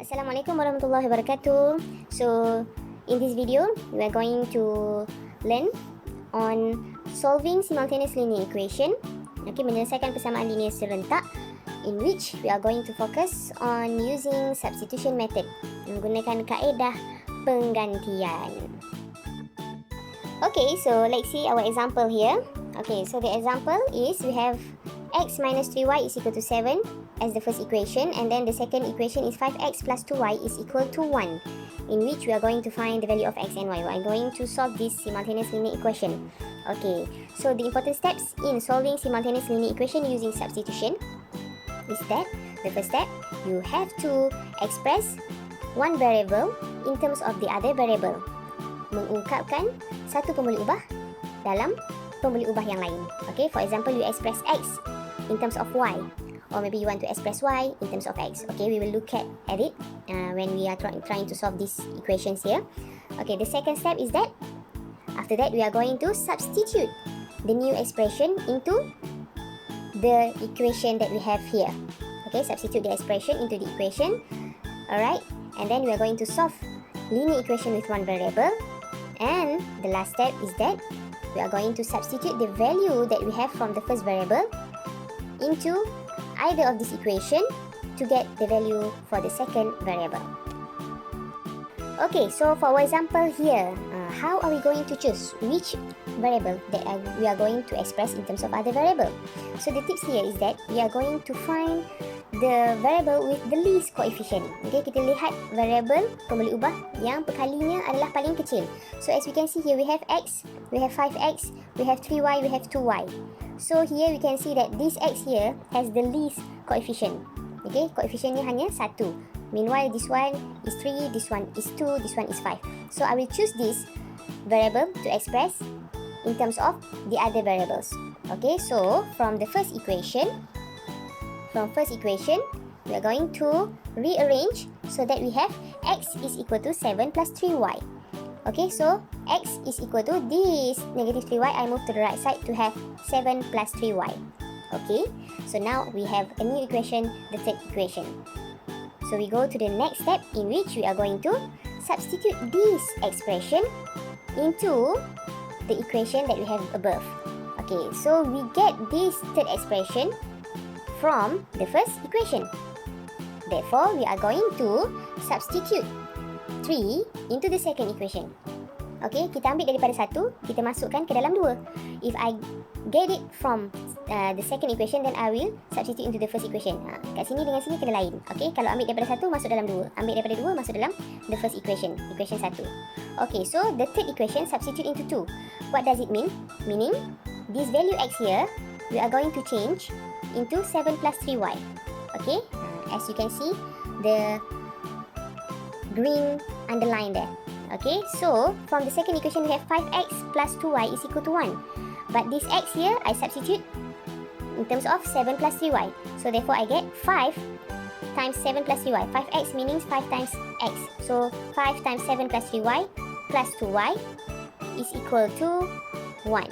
Assalamualaikum warahmatullahi wabarakatuh. So, in this video, we are going to learn on solving simultaneous linear equation. Okay, menyelesaikan persamaan linear serentak, in which we are going to focus on using substitution method, menggunakan kaedah penggantian. Okay, so let's see our example here. Okay, so the example is we have x minus 3y is equal to 7 as the first equation, and then the second equation is 5x plus 2y is equal to 1, in which we are going to find the value of x and y. We are going to solve this simultaneous linear equation. Okay, so the important steps in solving simultaneous linear equation using substitution is that the first step, you have to express one variable in terms of the other variable, mengungkapkan satu pembuli ubah dalam pembuli ubah yang lain. Okay, for example, you express x in terms of y, or maybe you want to express y in terms of x. Okay, we will look at it when we are trying to solve these equations here. Okay, the second step is that after that we are going to substitute the new expression into the equation that we have here. Okay, substitute the expression into the equation. Alright, and then we are going to solve linear equation with one variable. And the last step is that we are going to substitute the value that we have from the first variable into either of this equation to get the value for the second variable. Okay, so for our example here, how are we going to choose which variable that we are going to express in terms of other variable? So the tips here is that we are going to find the variable with the least coefficient. Okay, kita lihat variable pembuli ubah yang perkalinya adalah paling kecil. So as we can see here, we have x, we have 5x, we have 3y, we have 2y. So here we can see that this x here has the least coefficient. Okay, coefficientnya hanya 1. Meanwhile, this one is 3, this one is 2, this one is 5. So I will choose this variable to express in terms of the other variables. Okay, so from first equation, we are going to rearrange so that we have x is equal to 7 plus 3y. Okay, so x is equal to this negative 3y. I move to the right side to have 7 plus 3y. Okay, so now we have a new equation, the third equation. So we go to the next step, in which we are going to substitute this expression into the equation that we have above. Okay, so we get this third expression from the first equation. Therefore, we are going to substitute 3 into the second equation. Okay, kita ambil daripada 1, kita masukkan ke dalam 2. If I get it from the second equation, then I will substitute into the first equation. Kat sini dengan sini kena lain. Okay, kalau ambil daripada 1, masuk dalam 2. Ambil daripada 2, masuk dalam the first equation, equation 1. Okay, so the third equation substitute into 2. What does it mean? Meaning, this value x here, we are going to change into 7 plus 3y. Okay, as you can see, the green underline there. Okay, so from the second equation we have 5x plus 2y is equal to 1. But this x here I substitute in terms of 7 plus 3y. So therefore I get 5 times 7 plus 3y. 5x means 5 times x. So 5 times 7 plus 3y plus 2y is equal to 1.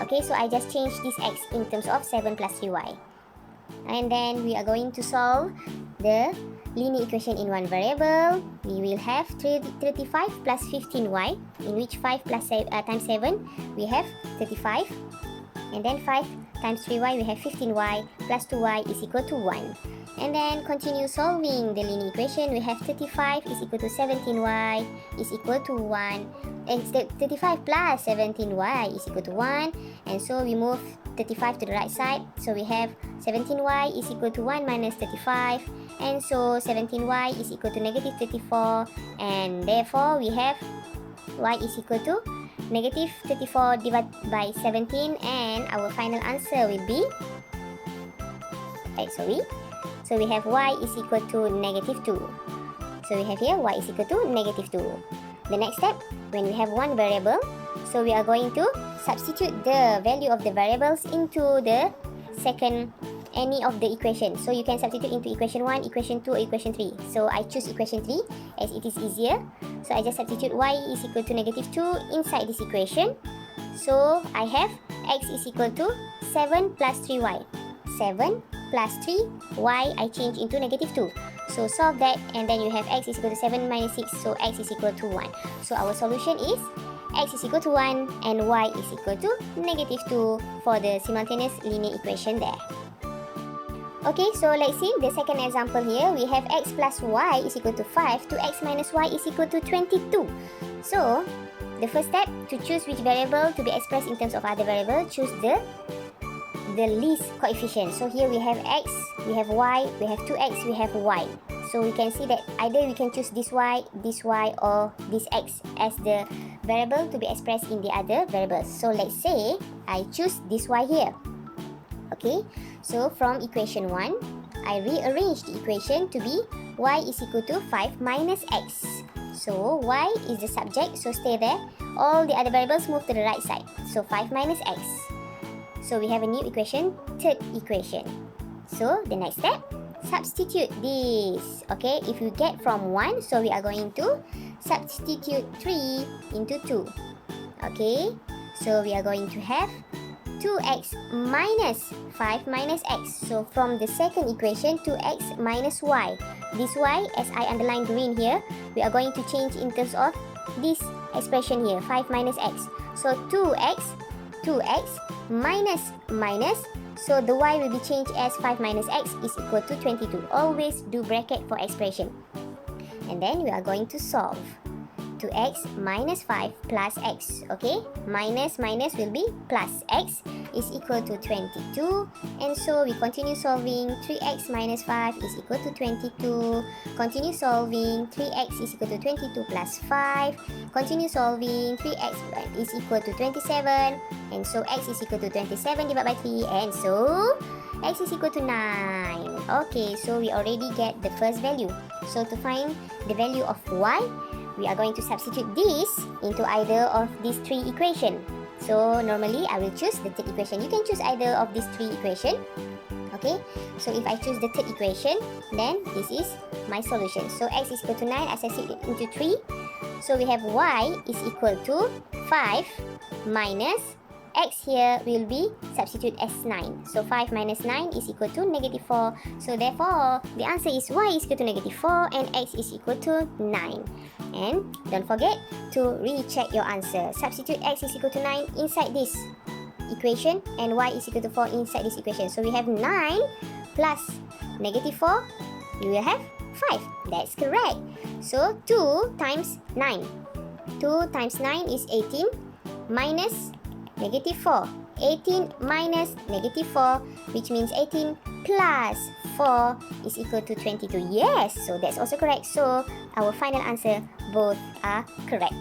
Okay, so I just change this x in terms of 7 plus 3y. And then we are going to solve the linear equation in one variable. We will have 35 plus 15y, in which 5 plus times 7 we have 35, and then 5 times 3y we have 15y plus 2y is equal to 1. And then continue solving the linear equation. We have 35 is equal to 17y is equal to 1, and 35 plus 17y is equal to 1, and so we move 35 to the right side. So we have 17y is equal to 1 minus 35, and so 17y is equal to negative 34, and therefore we have y is equal to negative 34 divided by 17, and our final answer will be so we have y is equal to negative 2. So we have here y is equal to negative 2. The next step, when we have one variable, so we are going to substitute the value of the variables into the second any of the equation. So you can substitute into equation 1, equation 2, or equation 3. So I choose equation 3 as it is easier. So I just substitute y is equal to negative 2 inside this equation. So I have x is equal to 7 plus 3y. 7 plus 3, y I change into negative 2. So solve that, and then you have x is equal to 7 minus 6, so x is equal to 1. So our solution is x is equal to 1 and y is equal to -2 for the simultaneous linear equation there. Okay, so let's see the second example here. We have x plus y is equal to 5 to x minus y is equal to 22. So, the first step, to choose which variable to be expressed in terms of other variable, choose the least coefficient. So here we have x, we have y, we have 2x, we have y. So we can see that either we can choose this y, or this x as the variable to be expressed in the other variables. So let's say I choose this y here. Okay, so from equation 1, I rearrange the equation to be y is equal to 5 minus x. So y is the subject, so stay there. All the other variables move to the right side. So 5 minus x. So we have a new equation, third equation. So the next step, substitute this. Okay, if you get from 1, so we are going to substitute 3 into 2. Okay, so we are going to have 2x minus 5 minus x. So from the second equation, 2x minus y. This y, as I underline green here, we are going to change in terms of this expression here, 5 minus x. So 2x minus minus. So the y will be changed as 5 minus x is equal to 22. Always do bracket for expression. And then we are going to solve. 2x minus 5 plus x. Okay, minus will be plus x is equal to 22. And so we continue solving. 3x minus 5 is equal to 22. Continue solving. 3x is equal to 22 plus 5. Continue solving. 3x is equal to 27. And so x is equal to 27 divided by 3. And so x is equal to 9. Okay, so we already get the first value. So to find the value of y, we are going to substitute this into either of these three equations. So normally I will choose the third equation. You can choose either of these three equations. Okay, so if I choose the third equation, then this is my solution. So x is equal to 9, I substitute it into 3. So we have y is equal to 5 minus x here will be substitute as 9. So 5 minus 9 is equal to -4. So therefore, the answer is y is equal to -4 and x is equal to 9. And don't forget to recheck your answer. Substitute x is equal to 9 inside this equation and y is equal to 4 inside this equation. So we have 9 plus -4, you will have 5. That's correct. So 2 times 9. 2 times 9 is 18 minus -4. 18 minus -4, which means 18 plus 4 is equal to 22. Yes, so that's also correct. So our final answer, both are correct.